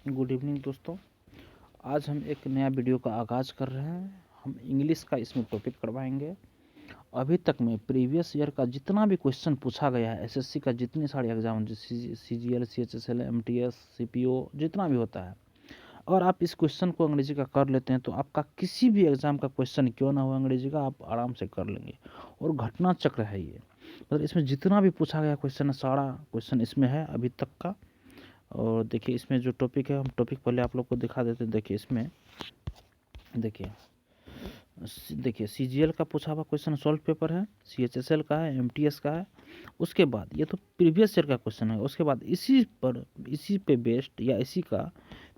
Good evening दोस्तों। आज हम एक नया वीडियो का आगाज़ कर रहे हैं। हम इंग्लिश का इसमें टॉपिक करवाएंगे। अभी तक में प्रीवियस ईयर का जितना भी क्वेश्चन पूछा गया है, एसएससी का जितने सारे exam, CGL, CHSL, MTS, CPO, जितना भी होता है, अगर आप इस क्वेश्चन को अंग्रेजी का कर लेते हैं तो आपका किसी भी एग्जाम का क्वेश्चन क्यों ना हो अंग्रेजी का, आप आराम से कर लेंगे। और घटना चक्र है ये, मतलब इसमें जितना भी पूछा गया क्वेश्चन है, सारा क्वेश्चन इसमें है अभी तक का। और देखिए इसमें जो टॉपिक है, हम टॉपिक पहले आप लोग को दिखा देते हैं। देखिए इसमें देखिए सीजीएल का पूछा हुआ क्वेश्चन सॉल्व पेपर है, सीएचएसएल का है, एमटीएस का है। उसके बाद ये तो प्रीवियस ईयर का क्वेश्चन है। उसके बाद इसी पे बेस्ड या इसी का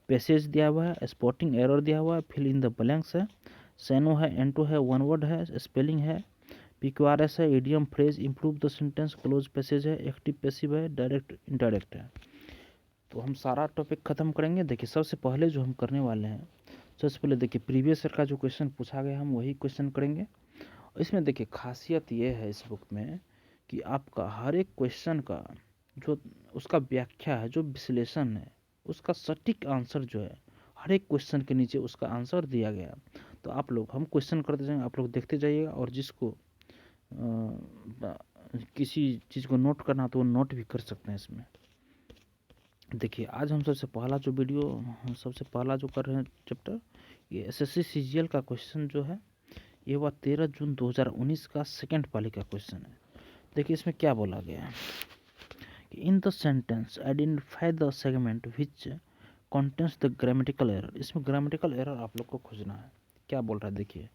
पैसेज दिया हुआ है, स्पॉटिंग एरर दिया हुआ है, फिल इन द ब्लैंक्स है, सैनो है, एंटो है, वन वर्ड है, स्पेलिंग है, पीक्यूआरएस है, idiom, phrase, improve the sentence, close passage है, एक्टिव पैसिव है, डायरेक्ट इनडायरेक्ट है। तो हम सारा टॉपिक ख़त्म करेंगे। देखिए सबसे पहले जो हम करने वाले हैं, सबसे पहले देखिए प्रीवियस ईयर का जो क्वेश्चन पूछा गया हम वही क्वेश्चन करेंगे। इसमें देखिए खासियत ये है इस बुक में कि आपका हर एक क्वेश्चन का जो उसका व्याख्या है, जो विश्लेषण है, उसका सटीक आंसर जो है, हर एक क्वेश्चन के नीचे उसका आंसर दिया गया। तो आप लोग, हम क्वेश्चन करते जाएंगे, आप लोग देखते जाइएगा। और जिसको किसी चीज़ को नोट करना तो वो नोट भी कर सकते हैं इसमें। देखिए आज हम सबसे पहला जो कर रहे हैं चैप्टर, ये एसएससी सीजीएल का क्वेश्चन जो है, ये हुआ 13 जून 2019 का सेकंड पाली का क्वेश्चन है। देखिए इसमें क्या बोला गया है कि in the sentence identify the segment which contains the grammatical error. इसमें ग्रामेटिकल एरर आप लोग को खोजना है। क्या बोल रहा है देखिए,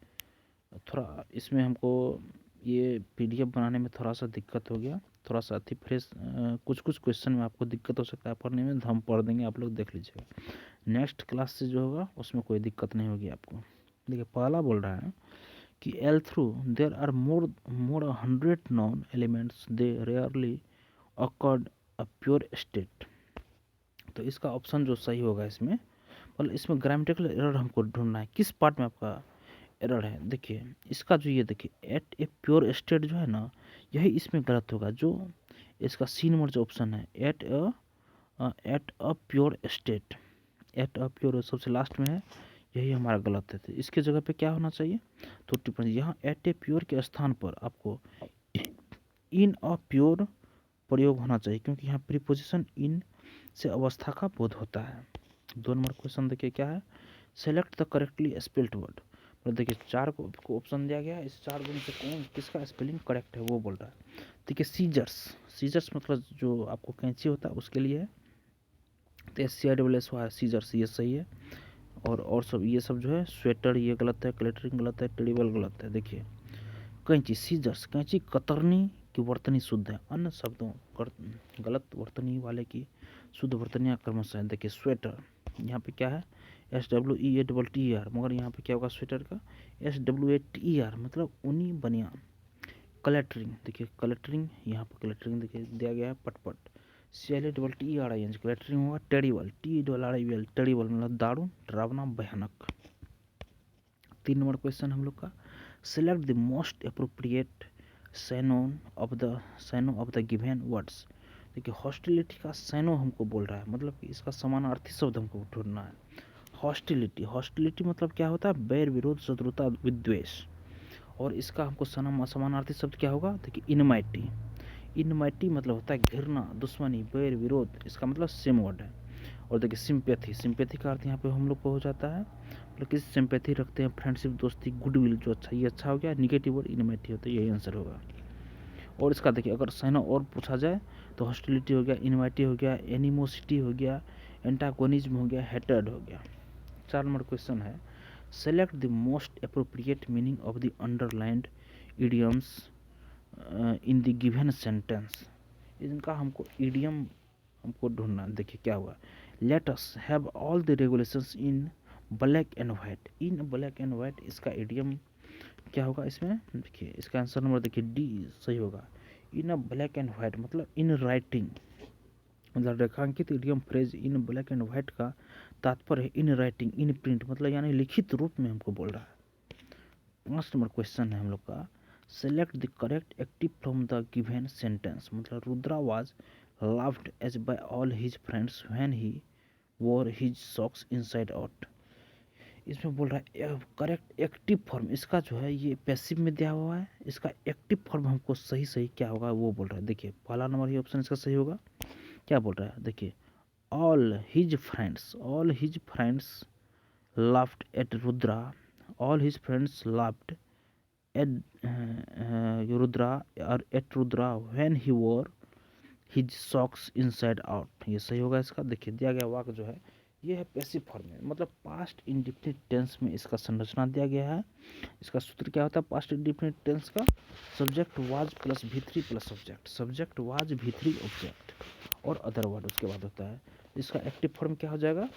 थोड़ा इसमें हमको ये पीडीएफ बनाने में थोड़ा सा दिक्कत हो गया, थोड़ा सा अति फ्रेश, कुछ क्वेश्चन में आपको दिक्कत हो सकता है पढ़ने में, हम पढ़ देंगे, आप लोग देख लीजिएगा। नेक्स्ट क्लास से जो होगा उसमें कोई दिक्कत नहीं होगी आपको। देखिए पहला बोल रहा है कि L through there are more 100 non elements, they rarely accord a pure state. तो इसका ऑप्शन जो सही होगा इसमें, मतलब इसमें ग्रामेटिकल एरर हमको ढूंढना है, किस पार्ट में आपका एरर है। देखिए इसका जो ये देखिए एट ए प्योर स्टेट जो है ना, यही इसमें गलत होगा। जो इसका सी नंबर जो ऑप्शन है, at a pure state, at a pure सबसे लास्ट में है, यही हमारा गलत है। तो इसके जगह पे क्या होना चाहिए, तो टिप्पणी यहाँ एट ए प्योर के स्थान पर आपको इन अ प्योर प्रयोग होना चाहिए, क्योंकि यहाँ प्रीपोजिशन इन से अवस्था का बोध होता है। 2 नंबर क्वेश्चन देखिए क्या है, select the correctly spelled word. मतलब देखिए 4 को ऑप्शन दिया गया है, इस 4 में से कौन किसका स्पेलिंग करेक्ट है वो बोल रहा है। देखिए सीजर्स मतलब जो आपको कैंची होता है उसके लिए है, तो SCISS सीजर्स ये सही है। और सब ये सब जो है, स्वेटर ये गलत है, क्लेटरिंग गलत है, टेरिबल गलत है। देखिए कैंची सीजर्स, कैंची कतरनी की वर्तनी शुद्ध है, अन्य शब्दों गलत वर्तनी वाले की शुद्ध वर्तनियाँ क्रमशः है। देखिए स्वेटर, यहाँ पे क्या है, SWEATTER, मगर यहाँ पे क्या होगा स्वेटर का, SWATER मतलब ऊनी बनियान। कलेक्टरिंग, देखिए कलेक्टरिंग, यहाँ पर कलेक्टरिंग देखिए दिया गया है पटपट, CLATTERING कलेक्टरिंग होगा। टेरिबल, TRIBL टेरिबल मतलब दारुण, डरावना, भयानक। 3 नंबर क्वेश्चन हम लोग का, select the most appropriate synonym of the given words. देखिए हॉस्टिलिटी का सैनो हमको बोल रहा है, मतलब कि इसका समानार्थी शब्द हमको ढूंढना है। हॉस्टिलिटी मतलब क्या होता है, बैर, विरोध, शत्रुता, विद्वेष। और इसका हमको समानार्थी शब्द क्या होगा, देखिए इनमाइटी मतलब होता है घृणा, दुश्मनी, बैर, विरोध, इसका मतलब सेम वर्ड है। और देखिए सिंपैथी का अर्थ यहाँ पे हम लोग को हो जाता है, मतलब किसी सिंपैथी रखते हैं, फ्रेंडशिप, दोस्ती, गुडविल, जो अच्छा, ये अच्छा हो गया। निगेटिव वर्ड इनमाइटी होता है, यही आंसर होगा। और इसका देखिए अगर सैनो और पूछा जाए तो हॉस्टिलिटी हो गया, इनवाइटी हो गया, एनिमोसिटी हो गया, एंटागोनिज्म हो गया, हेटर्ड हो गया। 4 नंबर क्वेश्चन है, select the most appropriate meaning of the underlined idioms in the given sentence. इनका हमको इडियम हमको ढूंढना। देखिए क्या हुआ, let us have all the regulations in black and white. In black and white इसका इडियम क्या होगा इसमें, देखिए इसका आंसर नंबर देखिए डी सही होगा। इन अ ब्लैक एंड वाइट मतलब इन राइटिंग, मतलब रेखांकित idiom phrase in black and white का तात्पर्य है इन राइटिंग, इन प्रिंट मतलब यानी लिखित रूप में हमको बोल रहा है। 5 नंबर क्वेश्चन है हम लोग का, select the correct active from the given sentence. मतलब Rudra was loved as by all his friends when he wore his socks inside out. इसमें बोल रहा है करेक्ट एक्टिव फॉर्म, इसका जो है ये पैसिव में दिया हुआ है, इसका एक्टिव फॉर्म हमको सही सही क्या होगा वो बोल रहा है। देखिए पहला नंबर ही ऑप्शन इसका सही होगा। क्या बोल रहा है देखिए, all his friends laughed at Rudra. All his friends laughed at Rudra when he wore his socks inside out। ये सही होगा इसका। देखिए दिया गया वाक्य जो है ये है पैसिव फॉर्म में, मतलब पास्ट इंडिफिनिट टेंस में इसका संरचना दिया गया है। इसका सूत्र क्या होता है पास्ट इंडिफिनिट टेंस का? Subject was plus V3 plus object, subject was V3 object और अदर वर्ड उसके बाद होता है। इसका एक्टिव फॉर्म क्या हो जाएगा?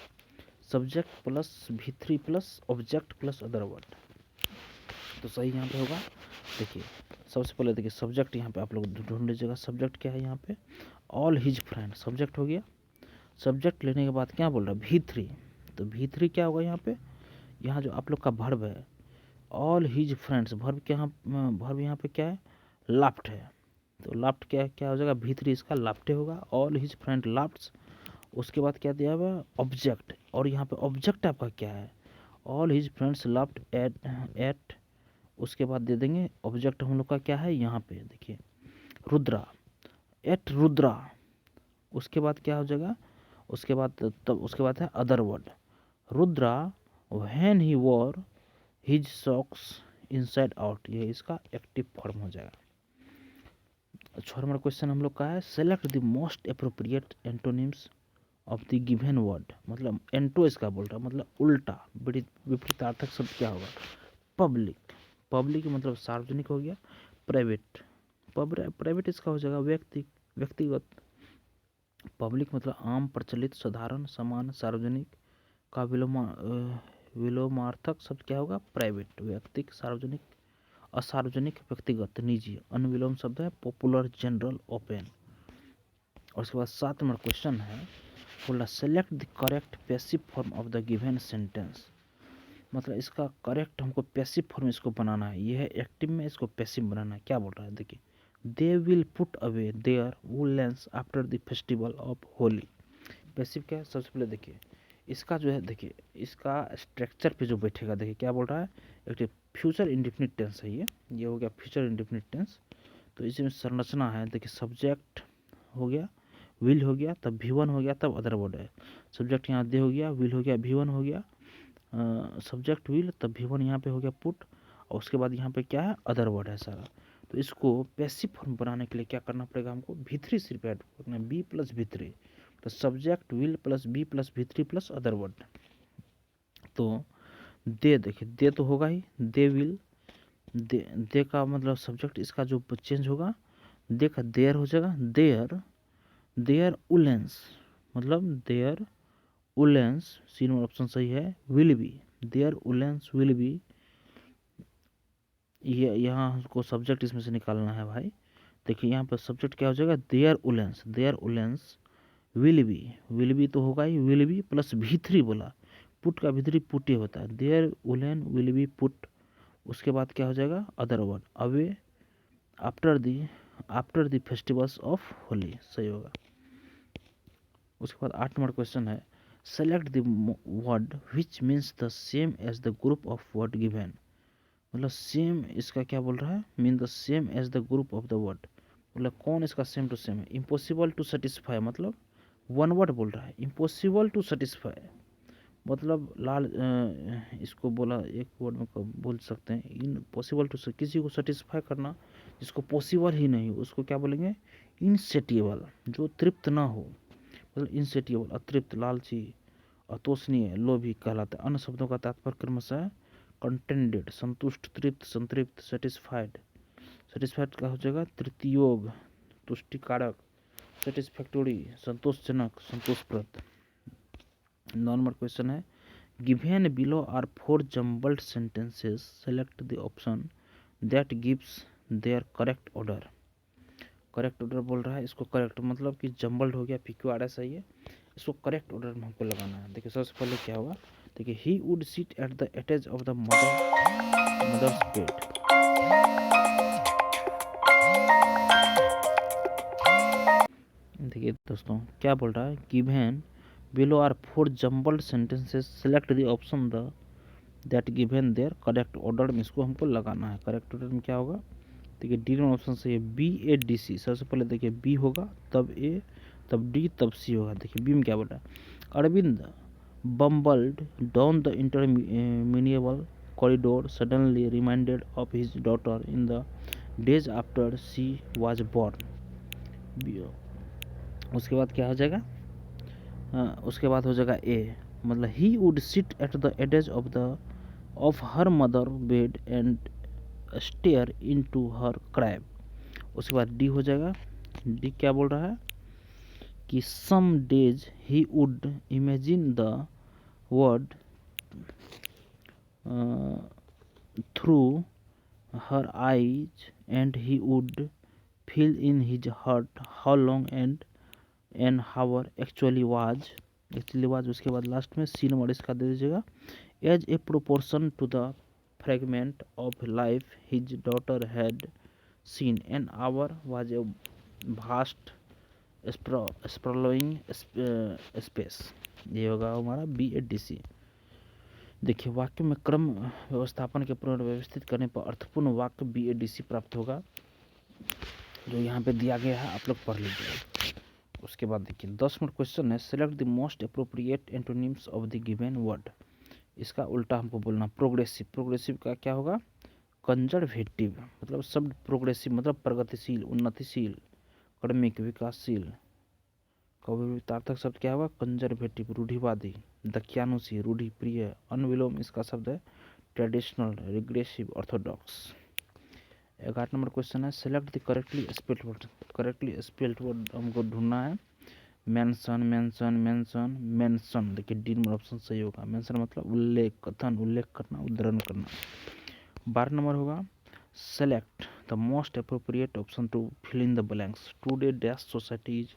Subject plus V3 plus object plus other word. तो सही यहाँ पे होगा। देखिए सबसे पहले देखिए सब्जेक्ट यहाँ पे आप लोग ढूंढ लीजिएगा, सब्जेक्ट क्या है यहाँ पे? ऑल हिज फ्रेंड, सब्जेक्ट हो गया। सब्जेक्ट लेने के बाद क्या बोल रहा है? V3। तो V3 क्या होगा यहाँ पे? यहाँ जो आप लोग का वर्ब है ऑल हिज फ्रेंड्स, वर्ब यहाँ पे क्या है? लाफ्ट है। तो लाफ्ट क्या हो जाएगा? V3 इसका लाफ्टे होगा। All his friend laughed. उसके बाद क्या दिया हुआ है? ऑब्जेक्ट। और यहाँ पे ऑब्जेक्ट आपका क्या है? All his friends laughed eight. उसके बाद दे देंगे ऑब्जेक्ट हम लोग का क्या है यहाँ पे? देखिए रुद्रा, एट रुद्रा। उसके बाद क्या हो जाएगा? उसके बाद है other word. Rudra when he wore his socks inside out, ये इसका एक्टिव फॉर्म हो जाएगा। 6 नंबर क्वेश्चन हम लोग का है, select the most appropriate antonyms of the given word. मतलब एंटो इसका बोल रहा है, मतलब उल्टा विपरीतार्थक शब्द क्या होगा? पब्लिक, पब्लिक मतलब सार्वजनिक हो गया। प्राइवेट, प्राइवेट इसका हो जाएगा व्यक्तिगत। पब्लिक मतलब आम, प्रचलित, साधारण, समान, सार्वजनिक का विलोमार्थक शब्द क्या होगा? प्राइवेट। व्यक्तिक, सार्वजनिक, असार्वजनिक, व्यक्तिगत, निजी। अनुविलोम शब्द है पॉपुलर, जनरल, ओपन। और उसके बाद 7 नंबर क्वेश्चन है, बोला select the correct passive form of the given sentence. मतलब इसका करेक्ट हमको पैसिव फॉर्म इसको बनाना है। यह है एक्टिव में, इसको पैसिव बनाना है। क्या बोल रहा है देखिए, they will put away their woollens after the festival of Holi. Passive क्या है? सबसे पहले देखिए इसका जो है, देखिए इसका स्ट्रक्चर पे जो बैठेगा, देखिए क्या बोल रहा है? एक फ्यूचर इंडिफिनिट टेंस है ये हो गया फ्यूचर इंडिफिनिट टेंस। तो इसमें संरचना है, देखिए सब्जेक्ट हो गया, विल हो गया, तब V1 हो गया, तब अदर वर्ड है। सब्जेक्ट यहाँ दे हो गया, विल हो गया, V1 हो गया, सब्जेक्ट विल, तब V1 यहाँ पे हो गया पुट, और उसके बाद यहाँ पे क्या है? अदर वर्ड है सारा। तो इसको पैसिव फॉर्म बनाने के लिए क्या करना पड़ेगा हमको? V3 सिर्फ ऐड करना, B प्लस V3। तो subject will plus B plus V3 plus other word. तो दे, देखिए दे तो होगा ही, दे विल, दे का मतलब सब्जेक्ट इसका जो चेंज होगा, दे का देयर हो जाएगा। देयर उलेंस, मतलब their woollens, C number option सही है। Will be, their woollens will be, ये यहाँ हमको सब्जेक्ट इसमें से निकालना है भाई। देखिए यहाँ पर सब्जेक्ट क्या हो जाएगा? देयर उलेंस विल बी तो होगा ही, विल बी प्लस V3 बोला, पुट का V3 पुट ही होता है। There woollen will be put. उसके बाद क्या हो जाएगा? Other word, away after the festivals of Holi, सही होगा। उसके बाद 8 नंबर क्वेश्चन है, select the word which means the same as the group of word given. मतलब सेम इसका क्या बोल रहा है? Mean the same as the group of the word, मतलब कौन इसका सेम टू सेम है? इम्पॉसिबल टू सेटिस्फाई, मतलब वन वर्ड बोल रहा है। इम्पॉसिबल टू सेटिस्फाई मतलब इसको बोला एक वर्ड में बोल सकते हैं, इम्पॉसिबल टू, किसी को सेटिस्फाई करना जिसको पॉसिबल ही नहीं, उसको क्या बोलेंगे? इनसेटिएबल, जो तृप्त ना हो, मतलब इनसेटिएबल, अतृप्त, लालची, अतोषणीय, लोभी कहलाता है। अन्य शब्दों का तात्पर्य क्रमशः कंटेंटेड, संतुष्ट, तृप्त, संतृप्त, सेटिस्फाइड। सेटिस्फाइड का हो जाएगा तृतीयोग, तुष्टिकारक, सेटिस्फैक्टोरी, संतोषजनक, संतोषप्रद। 9 नंबर क्वेश्चन है, given below are 4 jumbled sentences, select the option that gives their correct order. Correct order बोल रहा है, इसको करेक्ट मतलब कि जम्बल्ड हो गया, PQRS सही है, इसको करेक्ट ऑर्डर में हमको लगाना है। देखिए सबसे पहले क्या होगा? देखिए he would sit at the edge of the mother's bed. देखिए दोस्तों क्या बोल रहा है, given below are 4 jumbled sentences, select the option the that given their correct order में इसको हमको लगाना है। करेक्ट ऑर्डर में क्या होगा, देखिए डी नंबर ऑप्शन सही है, बी ए डी सी। सबसे पहले देखिए बी होगा, तब ए, तब डी, तब सी होगा। देखिए बी में क्या बोला है, Arvind bumbled down the interminable corridor, suddenly reminded of his daughter in the days after she was born. उसके बाद क्या हो जाएगा, उसके बाद हो जाएगा ए, मतलब he would sit at the edge of her mother bed and stare into her crib. उसके बाद डी हो जाएगा, डी क्या बोल रहा है कि some days he would imagine the world through her eyes and he would feel in his heart how long an hour actually was. उसके बाद लास्ट में सी नंबर इसका दे दीजिएगा, as a proportion to the fragment of life his daughter had seen an hour was a vast sprawling space. ये होगा हमारा B A D C. देखिए वाक्य में क्रम व्यवस्थापन के पुनर्व्यवस्थित करने पर अर्थपूर्ण वाक्य बी ए डी सी प्राप्त होगा, जो यहाँ पे दिया गया है, आप लोग पढ़ लीजिएगा। उसके बाद देखिए 10 नंबर क्वेश्चन है, select the most appropriate antonyms of the given word. इसका उल्टा हमको बोलना, प्रोग्रेसिव। प्रोग्रेसिव का क्या होगा, कंजर्वेटिव, मतलब शब्द प्रोग्रेसिव मतलब प्रगतिशील, उन्नतिशील, क्रमिक, विकासशील। कवितार्थक शब्द क्या होगा, कंजर्वेटिव, रूढ़िवादी, दक्यानुसी, रूढ़ि प्रिय, अनविलोम इसका शब्द है traditional, regressive, orthodox. 11 number question है, select the correctly spelled word. Correctly spelled word हमको ढूंढना है, मेंशन, मेंशन, मेंशन, मेंशन। देखिए डी नंबर ऑप्शन सही होगा। मेंशन मतलब उल्लेख, कथन, उल्लेख करना, उद्धरण करना। 12 नंबर होगा, select the most appropriate option to fill in the blanks. Today dash society is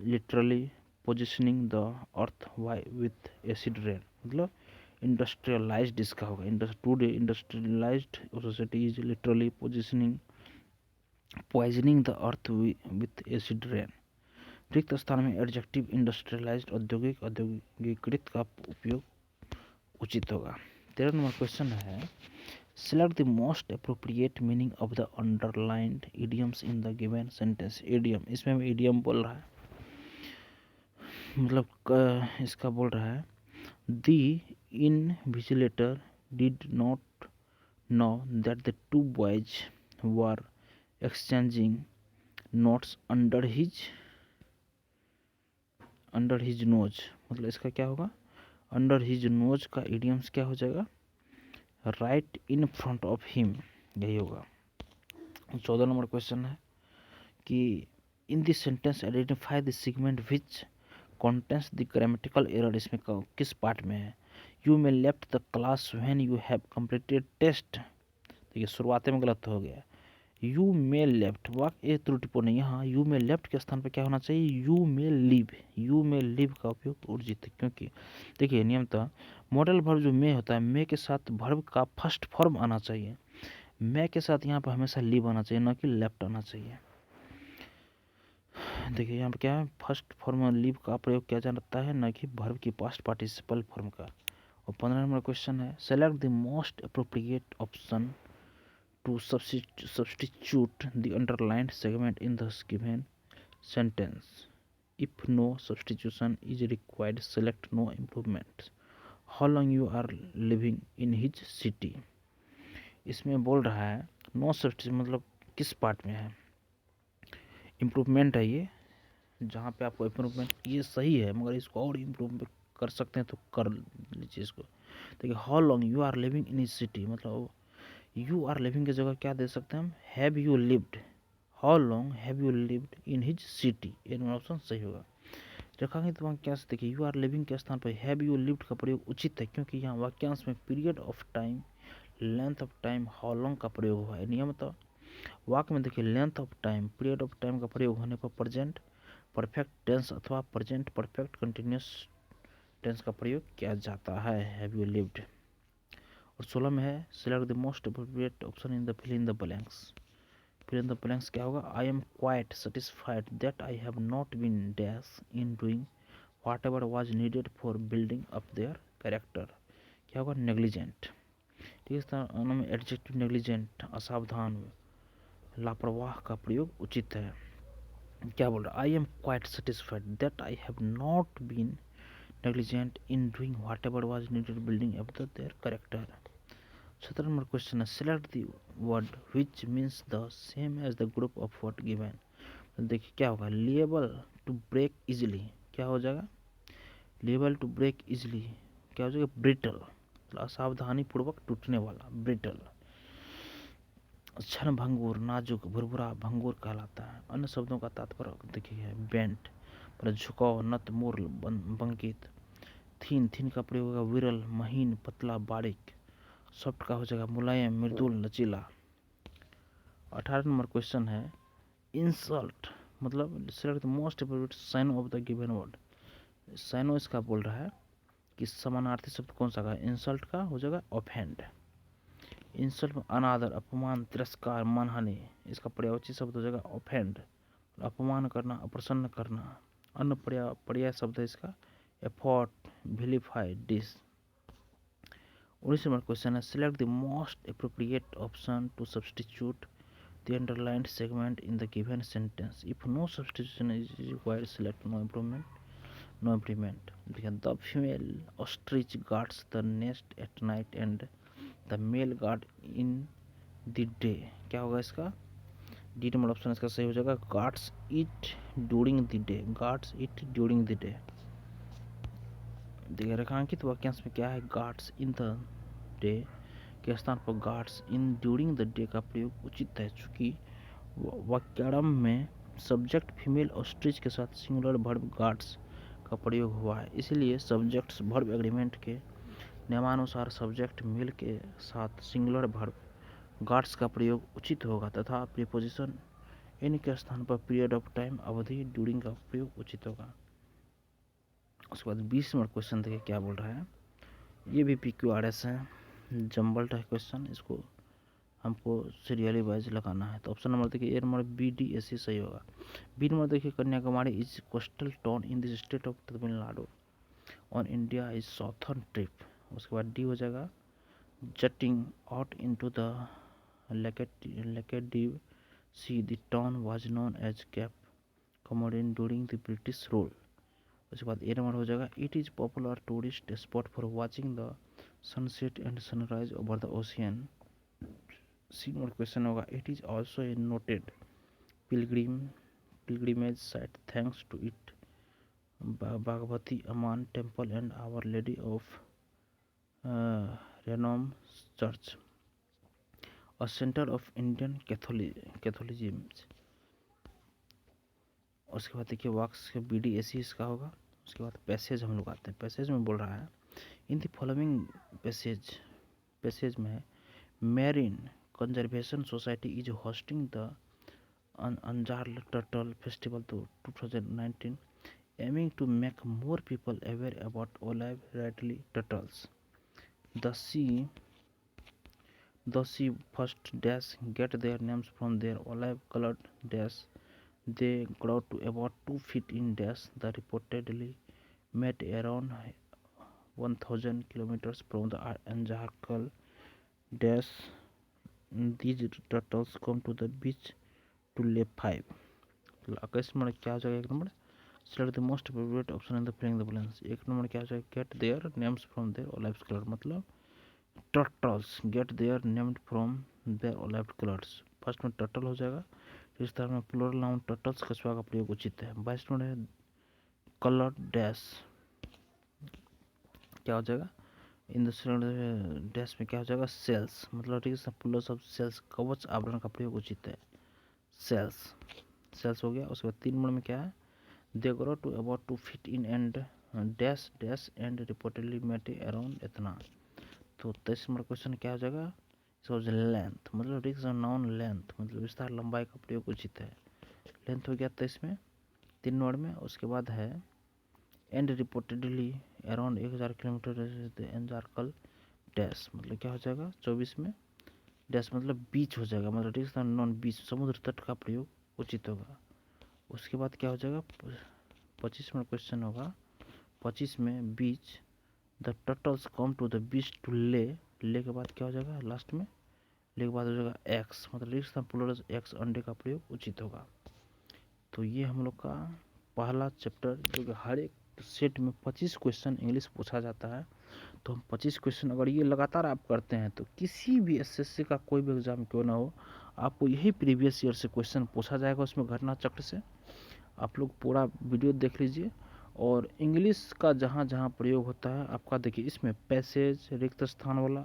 literally positioning the earth with acid rain, मतलब इंडस्ट्रियलाइज्ड इसका होगा। Today industrialised society is literally poisoning the earth with acid rain. रिक्त स्थान में adjective industrialised, औद्योगिकृत का उपयोग उचित होगा। 13 नंबर क्वेश्चन है, select the most appropriate meaning of the underlined idioms in the given sentence. Idiom, इसमें भी इडियम बोल रहा है, मतलब इसका बोल रहा है, the invigilator did not know that the two boys were exchanging notes under his nose. मतलब इसका क्या होगा, अंडर हिज नोज का इडियम्स क्या हो जाएगा, right in front of him, यही होगा। 14 नंबर क्वेश्चन है कि in this sentence identify the segment which contains the grammatical error. इसमें किस पार्ट में है, you may left the class when you have completed test. देखिए शुरुआत में गलत हो गया, यू मे लेफ्ट वाक्य त्रुटिपूर्ण है, यहाँ यू मे लेफ्ट के स्थान पर क्या होना चाहिए, you may leave. You may leave का उपयोग उर्जित है, क्योंकि देखिए नियमतः मॉडल वर्ब जो मे होता है, मे के साथ वर्ब का फर्स्ट फॉर्म आना चाहिए, मे के साथ यहाँ पर हमेशा लीव आना चाहिए, न कि लेफ्ट आना चाहिए। देखिए यहाँ पर क्या है, फर्स्ट फॉर्म लीव का प्रयोग किया जाता है, न कि वर्ब की पास्ट पार्टिसिपल फॉर्म का। और 15 नंबर क्वेश्चन है, select the most appropriate option to substitute the underlined segment in the given sentence. If no substitution is required, select no improvements. How long you are living in his city? इसमें बोल रहा है no substitution, मतलब किस part में है, improvement है ये, जहाँ पे आपको इम्प्रूवमेंट, ये सही है मगर इसको और इम्प्रूव कर सकते हैं तो कर लीजिए इसको। देखिए how long you are living in his city, मतलब यू आर लिविंग की जगह क्या दे सकते हैं हम, have you lived. How long have you lived in his city, ये ऑप्शन सही होगा। रखेंगे तो वहाँ क्या से, देखिए यू आर लिविंग के स्थान पर हैव यू लिव्ड का प्रयोग उचित है, क्योंकि यहाँ वाक्यांश में period of time, length of time, how long का प्रयोग हुआ है। नियमतः वाक्य में देखिए length of time, period of time का प्रयोग होने पर प्रेजेंट परफेक्ट टेंस अथवा प्रेजेंट परफेक्ट कंटिन्यूस टेंस का प्रयोग किया जाता है, हैव यू लिव्ड। और 16 में है, select the most appropriate option in the fill in the blanks. Fill in the blanks क्या होगा, I am quite satisfied that I have not been dash in doing whatever was needed for building up their character. क्या होगा? Negligent. ठीक है, स्थान में adjective negligent, असावधान, लापरवाह का प्रयोग उचित है। क्या बोल रहा है? I am quite satisfied that I have not been negligent in doing whatever was needed building up their character. 17 number question है, select the word which means the same as the group of word given। देखिए क्या होगा? liable to break easily, क्या हो जाएगा? liable to break easily, क्या हो जाएगा? brittle, असावधानी पूर्वक टूटने वाला, brittle। क्षण भंगुर, नाजुक, भुरभुरा, भंगुर कहलाता है। अन्य शब्दों का तात्पर्य देखिए बेंट, पर झुकाव, नत, मूर, बंकित। थीन का प्रयोग होगा विरल, महीन, पतला, बारीक। सॉफ्ट का हो जाएगा मुलायम, मृदुल, लचीला। 18 नंबर क्वेश्चन है, इंसल्ट मतलब select the most appropriate sign of the given word. Synonym इसका बोल रहा है कि समानार्थी शब्द कौन सा का? इंसल्ट का हो जाएगा ऑफेंड। इंसल्ट में अनादर, अपमान, तिरस्कार, मानहानि। इसका पर्यायवाची शब्द हो जाएगा ऑफेंड, अपमान करना, अप्रसन्न करना। अन्य पर्याय शब्द है इसका effort, vilify, dis. 19 number question है, select the most appropriate option to substitute the underlined segment in the given sentence. If no substitution is required select no improvement. देखिए the female ostrich guards the nest at night and the male guard in the day. क्या होगा इसका? D number option इसका सही हो जाएगा, guards it during the day, guards it during the day. देखिए रेखांकित वाक्यांश में क्या है? गार्ड्स इन द डे के स्थान पर guards in during the day का प्रयोग उचित है, चूंकि वाक्यारंभ में सब्जेक्ट फीमेल ऑस्ट्रिच के साथ सिंगुलर वर्ब गार्ड्स का प्रयोग हुआ है, इसलिए सब्जेक्ट्स वर्ब एग्रीमेंट के नियमानुसार सब्जेक्ट मेल के साथ सिंगुलर वर्ब गार्ड्स का प्रयोग उचित होगा तथा प्रीपोजिशन इन के स्थान पर पीरियड ऑफ टाइम, अवधि, ड्यूरिंग का प्रयोग उचित होगा। उसके बाद 20 नंबर क्वेश्चन देखिए क्या बोल रहा है। ये भी PQRS है, जम्बल्ड है क्वेश्चन, इसको हमको सीरियली वाइज लगाना है। तो ऑप्शन नंबर देखिए ए नंबर BDSC सही होगा। बी नंबर देखिए Kanyakumari is coastal town in this state of Tamil Nadu on India is southern trip. उसके बाद डी हो जाएगा jutting out into the Laccadive Sea the town was known as Cape Comorin during the British rule. उसके बाद A number हो जाएगा it is popular tourist spot for watching the sunset and sunrise over the ocean. C number question होगा it is also a noted pilgrimage site thanks to it Bhagavathi Amman temple and Our Lady of Ransom church, a centre of Indian Catholicism. उसके बाद देखिए wax के BDSC इसका होगा। उसके बाद passage हम लोग आते हैं। पैसेज में बोल रहा है इन द फॉलोइंग पैसेज में marine conservation society is hosting the Anjar turtle festival 2019 aiming to make more people aware about olive ridley turtles. The sea first dash get their names from their olive colored dash. They grow to about 2 feet in dash. The reportedly met around 1000 kilometers from the Anjarkal dash. These turtles come to the beach to lay 5। इक्कीस number क्या हो जाएगा? एक number select the most appropriate option in the filling the blanks। एक number क्या हो जाएगा? get their names from their olive color, मतलब turtles get their named from their olive colors। First में टर्टल हो जाएगा, इस तरह में प्लूरल नाउन टर्टल्स कछुआ का प्रयोग उचित है। 22 नंबर है कलर डैश, क्या हो जाएगा? इन डैश में क्या हो जाएगा? सेल्स, मतलब ठीक है प्लूरल शब्द सेल्स, कवच आवरण का प्रयोग उचित है। सेल्स हो गया। उसके बाद 3 नंबर में क्या है? They grow to about 2 feet in and dash dash and reportedly met around इतना। तो 23 नंबर क्वेश्चन क्या हो जाएगा? लेंथ, मतलब रिक्स नाउन लेंथ, मतलब विस्तार लंबाई का प्रयोग उचित है। लेंथ हो गया 23 में, 3 नंबर में। उसके बाद है and reportedly around 1000 kilometre Anjarle dash, मतलब क्या हो जाएगा? 24 में डैश मतलब बीच हो जाएगा, मतलब रिक्स नॉन बीच, समुद्र तट का प्रयोग उचित होगा। उसके बाद क्या हो जाएगा? 25 नंबर क्वेश्चन होगा 25 में beach, the turtles come to the beach to lay के बाद क्या हो जाएगा लास्ट में, ले के बाद हो जाएगा एक्स, मतलब रिक्स प्लूरल एक्स, अंडे का प्रयोग उचित होगा। तो ये हम लोग का पहला चैप्टर, जो कि हर एक सेट में 25 क्वेश्चन इंग्लिश पूछा जाता है। तो हम 25 क्वेश्चन अगर ये लगातार आप करते हैं तो किसी भी एसएससी का कोई भी एग्जाम क्यों ना हो, आपको यही प्रीवियस ईयर से क्वेश्चन पूछा जाएगा उसमें घटना चक्र से। आप लोग पूरा वीडियो देख लीजिए, और इंग्लिश का जहाँ जहाँ प्रयोग होता है आपका देखिए, इसमें पैसेज, रिक्त स्थान वाला,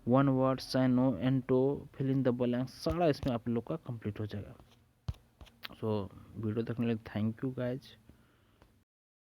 one word, synonym, antonym, fill in the blank, सारा इसमें आप लोग का कंप्लीट हो जाएगा। सो वीडियो देखने के लिए थैंक यू गाइज।